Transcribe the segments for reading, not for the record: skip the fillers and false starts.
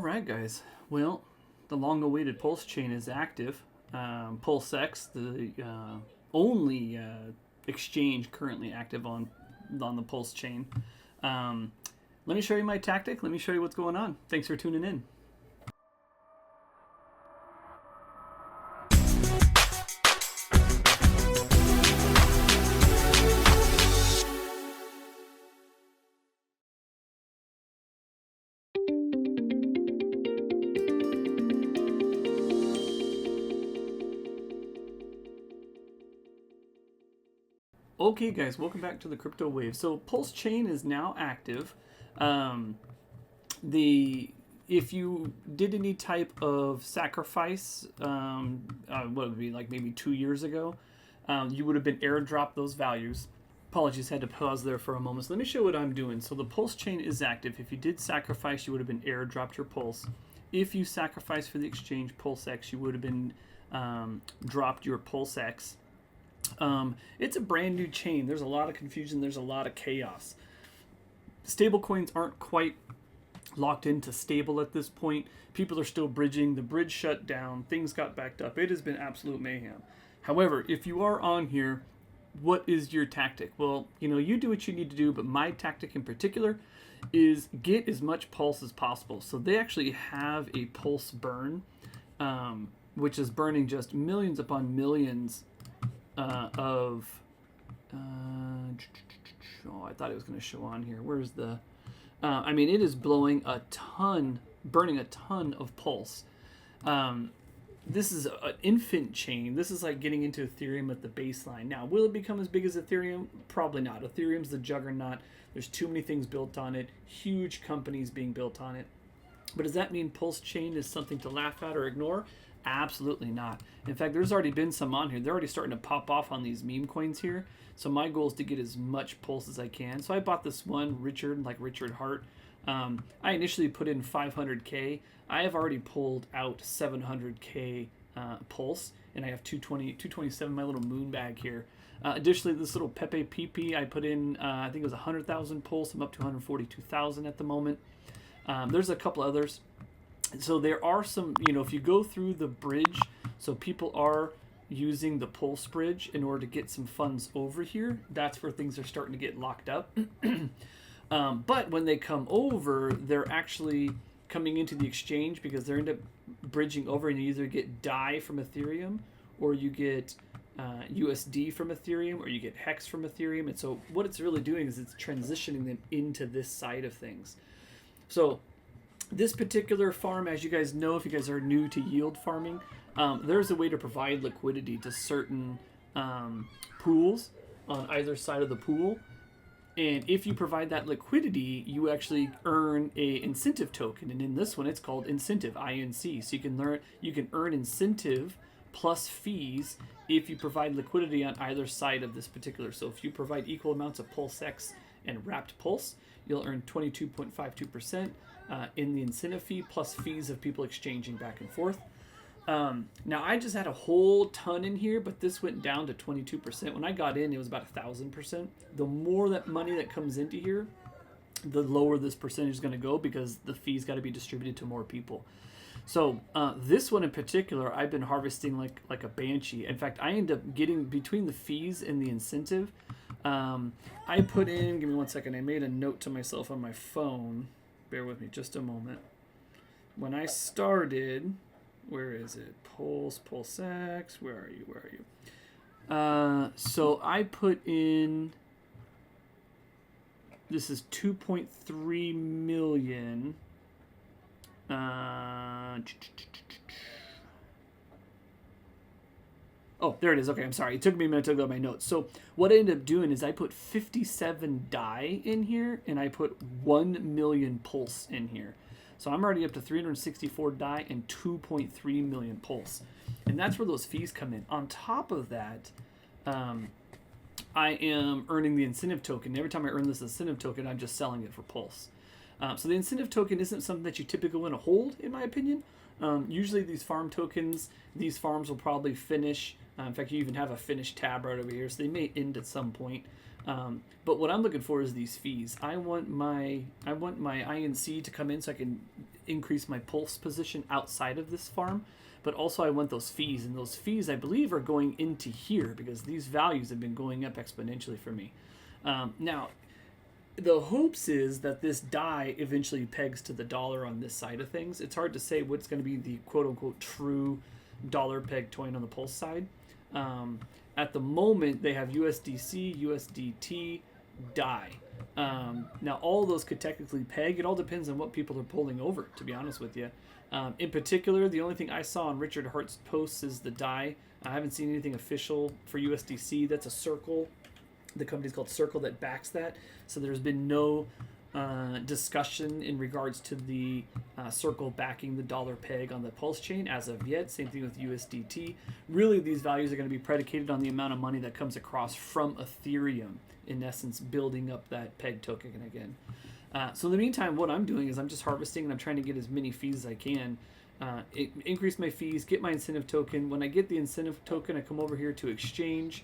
Alright guys, well, the long-awaited pulse chain is active. Plsex, the only exchange currently active on the pulse chain. Let me show you my tactic. Let me show you what's going on. Thanks for tuning in. Okay guys, welcome back to the crypto wave. So Pulse chain is now active. If you did any type of sacrifice, what would it be, like maybe 2 years ago, you would have been airdropped those values. Apologies, had to pause there for a moment. So let me show you what I'm doing. So the Pulse chain is active. If you did sacrifice, you would have been airdropped your Pulse. If you sacrificed for the exchange Plsex, you would have been dropped your Plsex. It's a brand new chain. There's a lot of confusion. There's a lot of chaos. Stablecoins aren't quite locked into stable at this point. People are still bridging. The bridge shut down. Things got backed up. It has been absolute mayhem. However, if you are on here, what is your tactic? Well, you do what you need to do, but my tactic in particular is get as much pulse as possible. So they actually have a pulse burn, which is burning just millions upon millions I thought it was going to show on here. Where's the... it is blowing a ton, burning a ton of pulse. This is an infant chain. This is like getting into Ethereum at the baseline. Now, will it become as big as Ethereum? Probably not. Ethereum's the juggernaut. There's too many things built on it. Huge companies being built on it. But does that mean Pulse chain is something to laugh at or ignore? Absolutely not. In fact, there's already been some on here. They're already starting to pop off on these meme coins here. So my goal is to get as much pulse as I can. So I bought this one, Richard Hart. I initially put in 500K. I have already pulled out 700K pulse, and I have 227, my little moon bag here. Additionally, this little Pepe PP, I put in, I think it was 100,000 pulse. I'm up to 142,000 at the moment. There's a couple others. So there are some, if you go through the bridge, so people are using the Pulse bridge in order to get some funds over here. That's where things are starting to get locked up. But when they come over, they're actually coming into the exchange because they're end up bridging over, and you either get DAI from Ethereum, or you get USD from Ethereum, or you get Hex from Ethereum. And so what it's really doing is it's transitioning them into this side of things. So this particular farm, as you guys know, if you guys are new to yield farming, there's a way to provide liquidity to certain pools on either side of the pool. And if you provide that liquidity, you actually earn a incentive token. And in this one, it's called incentive, INC. So you can earn incentive plus fees if you provide liquidity on either side of this particular. So if you provide equal amounts of Plsex and wrapped pulse, you'll earn 22.52%. In the incentive fee plus fees of people exchanging back and forth. Now I just had a whole ton in here, but this went down to 22%. When I got in, it was about 1,000%. The more that money that comes into here, the lower this percentage is going to go because the fees got to be distributed to more people. So this one in particular, I've been harvesting like a banshee. In fact, I end up getting between the fees and the incentive. I put in, give me 1 second. I made a note to myself on my phone. Bear with me just a moment. When I started, where is it? Plsex, where are you? So I put in, this is 2.3 million. Oh, there it is. Okay, I'm sorry. It took me a minute to look at my notes. So what I ended up doing is I put 57 DAI in here, and I put 1 million pulse in here. So I'm already up to 364 DAI and 2.3 million pulse. And that's where those fees come in. On top of that, I am earning the incentive token. Every time I earn this incentive token, I'm just selling it for pulse. So the incentive token isn't something that you typically want to hold, in my opinion. Usually these farm tokens, these farms will probably finish. In fact, you even have a finish tab right over here, so they may end at some point. But what I'm looking for is these fees. I want my INC to come in so I can increase my pulse position outside of this farm. But also I want those fees, and those fees I believe are going into here because these values have been going up exponentially for me. Now, the hopes is that this die eventually pegs to the dollar on this side of things. It's hard to say what's going to be the quote-unquote true dollar peg coin on the pulse side. At the moment, they have USDC, USDT, DAI. Now, all those could technically peg. It all depends on what people are pulling over, to be honest with you. In particular, the only thing I saw on Richard Hart's posts is the DAI. I haven't seen anything official for USDC. That's a Circle. The company's called Circle that backs that. So there's been no discussion in regards to the Circle backing the dollar peg on the Pulse chain as of yet. Same thing with USDT. Really, these values are going to be predicated on the amount of money that comes across from Ethereum, in essence, building up that peg token again. So in the meantime, what I'm doing is I'm just harvesting and I'm trying to get as many fees as I can. Increase my fees, get my incentive token. When I get the incentive token, I come over here to exchange.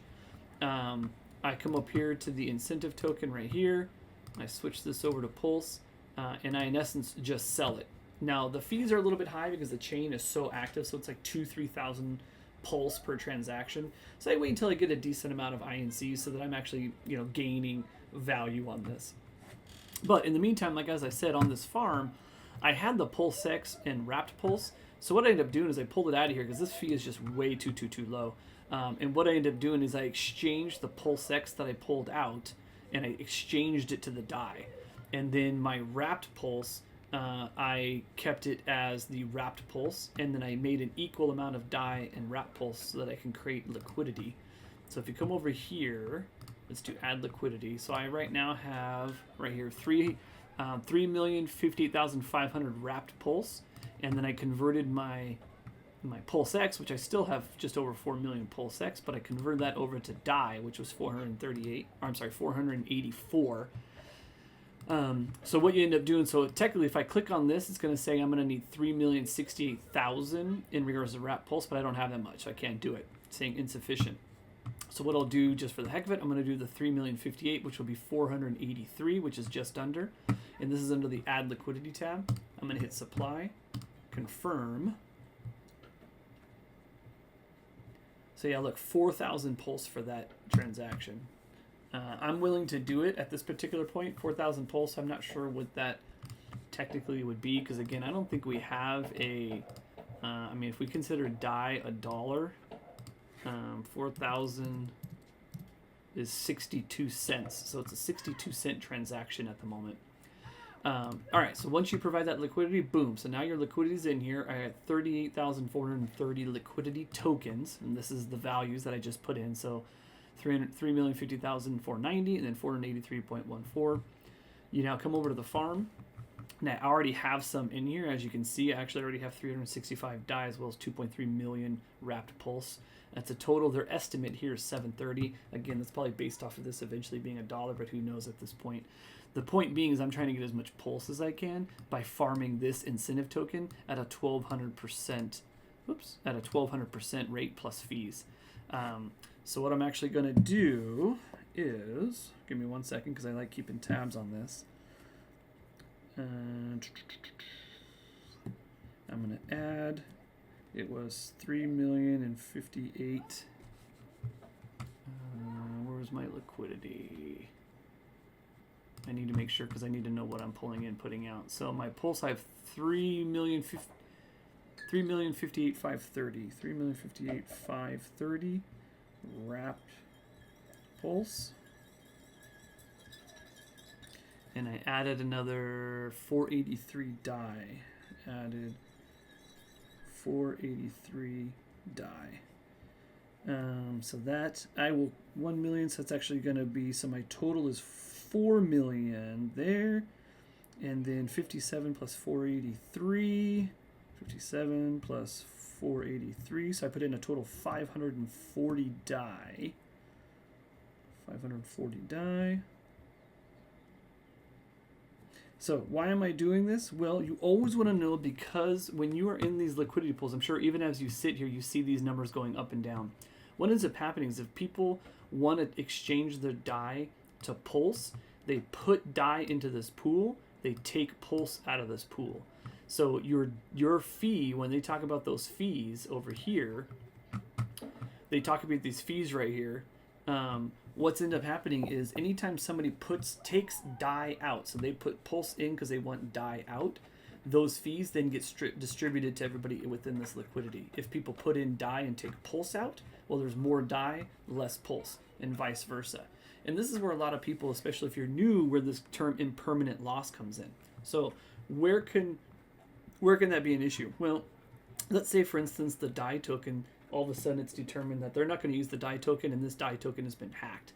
I come up here to the incentive token right here. I switch this over to Pulse, and I, in essence, just sell it. Now, the fees are a little bit high because the chain is so active, so it's like 2,000-3,000 Pulse per transaction. So I wait until I get a decent amount of INC so that I'm actually, gaining value on this. But in the meantime, like as I said, on this farm, I had the Plsex and wrapped Pulse. So what I ended up doing is I pulled it out of here because this fee is just way too low. And what I ended up doing is I exchanged the Plsex that I pulled out, and I exchanged it to the DAI. And then my wrapped Pulse, I kept it as the wrapped Pulse, and then I made an equal amount of DAI and wrapped Pulse so that I can create liquidity. So if you come over here, let's do add liquidity. So I right now have right here 3,058,500 wrapped Pulse, and then I converted my Plsex, which I still have just over 4 million Plsex, but I converted that over to DAI, which was 484. So what you end up doing, so technically if I click on this, it's going to say I'm going to need 3,068,000 in regards to wrap Pulse, but I don't have that much, so I can't do it. It's saying insufficient. So what I'll do just for the heck of it, I'm going to do the 3,058,000, which will be 483, which is just under. And this is under the add liquidity tab. I'm going to hit supply, confirm. So yeah, look, 4,000 Pulse for that transaction. I'm willing to do it at this particular point. 4,000 Pulse, I'm not sure what that technically would be, because again, I don't think we have a, if we consider DAI $1, 4,000 is 62 cents. So it's a 62 cent transaction at the moment. All right, so once you provide that liquidity, boom. So now your liquidity is in here. I got 38,430 liquidity tokens, and this is the values that I just put in. So 3,050,490 and then 483.14. You now come over to the farm. Now I already have some in here. As you can see, I actually already have 365 DAI as well as 2.3 million wrapped Pulse. That's a total. Their estimate here is 730. Again, that's probably based off of this eventually being $1, but who knows at this point. The point being is I'm trying to get as much Pulse as I can by farming this incentive token at a 1,200%. At a 1,200% rate plus fees. So what I'm actually going to do is, give me 1 second because I like keeping tabs on this. And I'm going to add. It was 3,058,000. Where's my liquidity? I need to make sure because I need to know what I'm pulling in, putting out. So my Pulse, I have 3,058,530. 3,058,530 wrapped Pulse. And I added another 483 DAI. Added 483 DAI. So that I will 1 million. So that's actually going to be, so my total is 4 million there, and then 57 plus 483, 57 plus 483. So I put in a total 540 DAI. 540 DAI. So why am I doing this? Well, you always want to know, because when you are in these liquidity pools, I'm sure even as you sit here, you see these numbers going up and down. What ends up happening is if people want to exchange their DAI to pulse, they put die into this pool, they take pulse out of this pool. So your fee, when they talk about those fees over here, they talk about these fees right here. What's ended up happening is anytime somebody takes die out, so they put pulse in because they want die out, those fees then get distributed to everybody within this liquidity. If people put in die and take pulse out, well, there's more die, less pulse, and vice versa. And this is where a lot of people, especially if you're new, where this term impermanent loss comes in. So where can that be an issue? Well, let's say, for instance, the die token, all of a sudden it's determined that they're not going to use the die token and this die token has been hacked.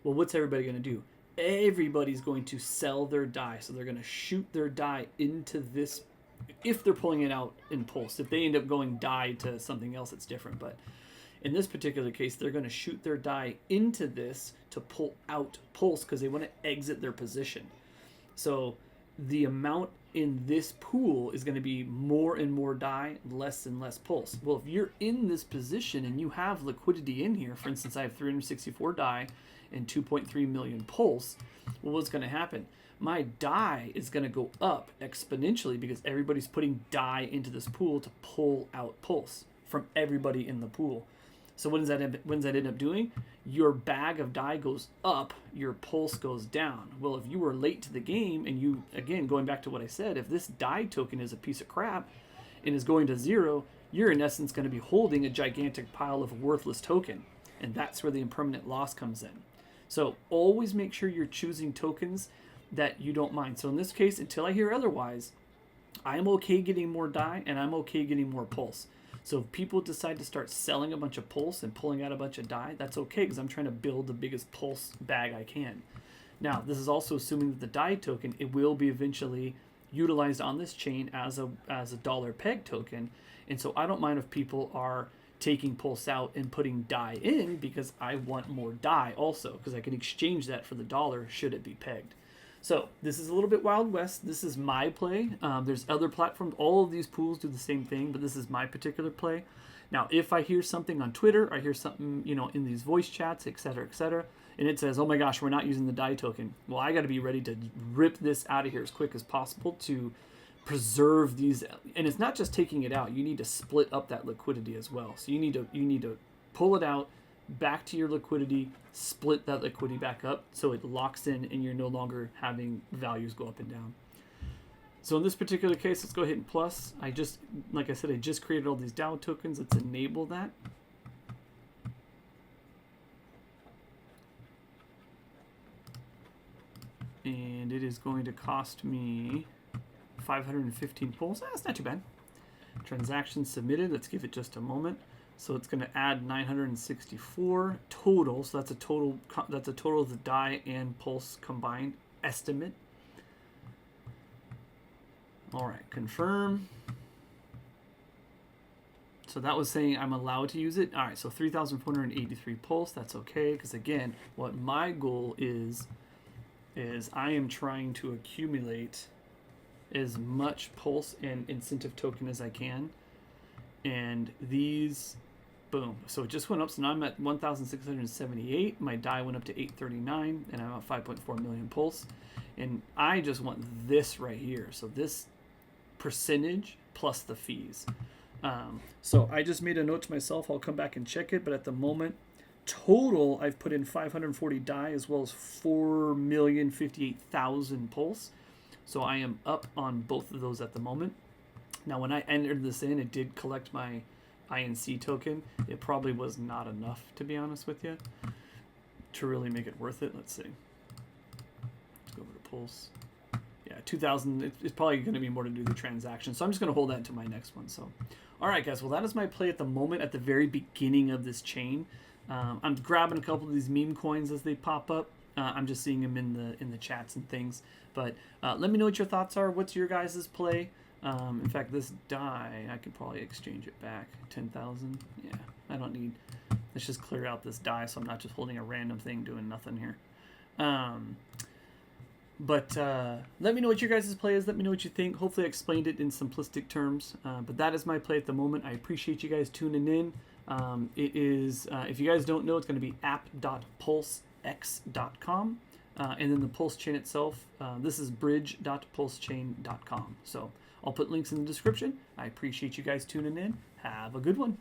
Well, what's everybody going to do? Everybody's going to sell their die. So they're going to shoot their die into this, if they're pulling it out in pulse. If they end up going die to something else, it's different. But in this particular case, they're going to shoot their die into this to pull out pulse because they want to exit their position. So the amount in this pool is going to be more and more die, less and less pulse. Well, if you're in this position and you have liquidity in here, for instance, I have 364 die and 2.3 million pulse, well, what's going to happen? My die is going to go up exponentially because everybody's putting die into this pool to pull out pulse from everybody in the pool. So what does that end up doing? Your bag of die goes up, your pulse goes down. Well, if you were late to the game and you, again, going back to what I said, if this die token is a piece of crap and is going to zero, you're in essence going to be holding a gigantic pile of worthless token. And that's where the impermanent loss comes in. So always make sure you're choosing tokens that you don't mind. So in this case, until I hear otherwise, I'm okay getting more die and I'm okay getting more pulse. So if people decide to start selling a bunch of pulse and pulling out a bunch of die, that's okay because I'm trying to build the biggest pulse bag I can. Now, this is also assuming that the die token, it will be eventually utilized on this chain as a dollar peg token. And so I don't mind if people are taking pulse out and putting die in because I want more die also because I can exchange that for the dollar should it be pegged. So this is a little bit Wild West. This is my play. There's other platforms. All of these pools do the same thing, but this is my particular play. Now, if I hear something on Twitter, I hear something, in these voice chats, et cetera, and it says, oh my gosh, we're not using the die token. Well, I got to be ready to rip this out of here as quick as possible to preserve these. And it's not just taking it out. You need to split up that liquidity as well. So you need to pull it out, back to your liquidity, split that liquidity back up so it locks in and you're no longer having values go up and down. So in this particular case, let's go ahead and plus. Like I said, I just created all these DAO tokens. Let's enable that. And it is going to cost me 515 pulse. That's not too bad. Transaction submitted. Let's give it just a moment. So it's going to add 964 total. So that's a total of the die and pulse combined estimate. All right, confirm. So that was saying I'm allowed to use it. All right, so 3,483 pulse. That's okay because again, what my goal is I am trying to accumulate as much pulse and incentive token as I can, and these. Boom. So it just went up. So now I'm at 1,678. My die went up to 839, and I'm at 5.4 million pulse. And I just want this right here. So this percentage plus the fees. So I just made a note to myself. I'll come back and check it. But at the moment, total, I've put in 540 die as well as 4,058,000 pulse. So I am up on both of those at the moment. Now, when I entered this in, it did collect my INC token. It probably was not enough, to be honest with you, to really make it worth it. Let's see. Let's go over to Pulse. Yeah, 2,000. It's probably going to be more to do the transaction. So I'm just going to hold that until my next one. So, all right, guys. Well, that is my play at the moment at the very beginning of this chain. I'm grabbing a couple of these meme coins as they pop up. I'm just seeing them in the chats and things. But let me know what your thoughts are. What's your guys' play? In fact, this die, I could probably exchange it back. 10,000. Yeah, I don't need. Let's just clear out this die so I'm not just holding a random thing doing nothing here. But let me know what your guys' play is. Let me know what you think. Hopefully I explained it in simplistic terms. But that is my play at the moment. I appreciate you guys tuning in. It is, if you guys don't know, it's going to be app.pulsex.com. and then the pulse chain itself, this is bridge.pulsechain.com. So I'll put links in the description. I appreciate you guys tuning in. Have a good one.